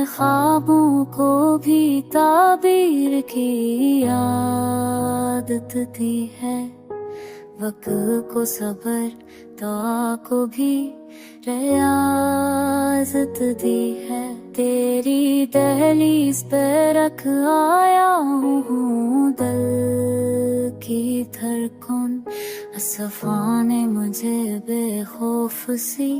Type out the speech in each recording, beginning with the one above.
ख्वाबों को भी ताबीर की आदत दी है। वक्त को सबर दुआ को भी रियाजत दी है। तेरी दहलीज पे रख आया हूँ दिल की धड़कन। असफा ने मुझे बेखौफ सी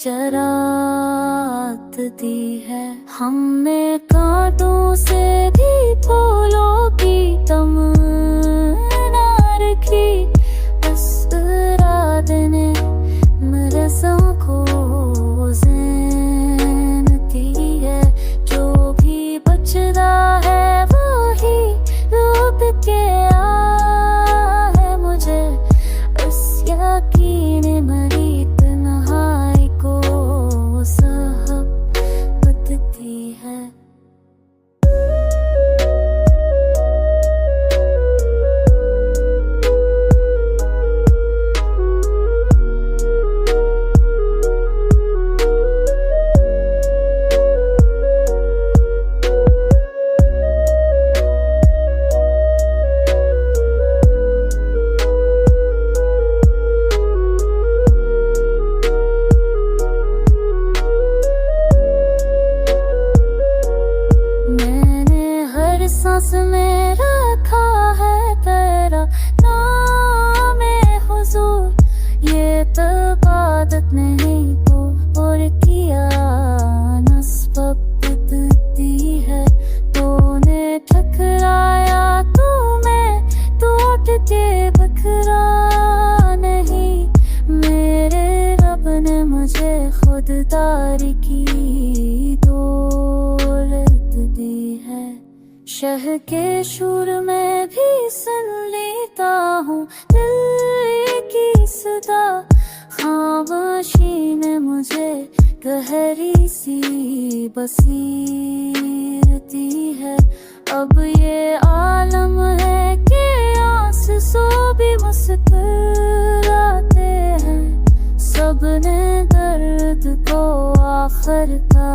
जरात दी है। हमने कांटों से भी फूलों की तमन्ना रखी। बस रात ने मेरे को ज़ैन दी है। जो भी बचता है वही लौट के है मुझे। बस यकीन मरी तन्हाई को सहबत दी है। सांस में रखा है तेरा नाम हुजूर। ये तो इबादत नहीं तो और किया नस्बत दी है। तूने ठकराया तो मैं टूट के बखरा नहीं। मेरे रब ने मुझे खुददारी की दौलत दी है। शह के शूर में भी सुन लेता हूँ दिल की सदा। खामोशी ने मुझे गहरी सी बसीरत दी है। अब ये आलम है कि आंसू भी मुस्कुराते हैं। सबने दर्द को आखिर का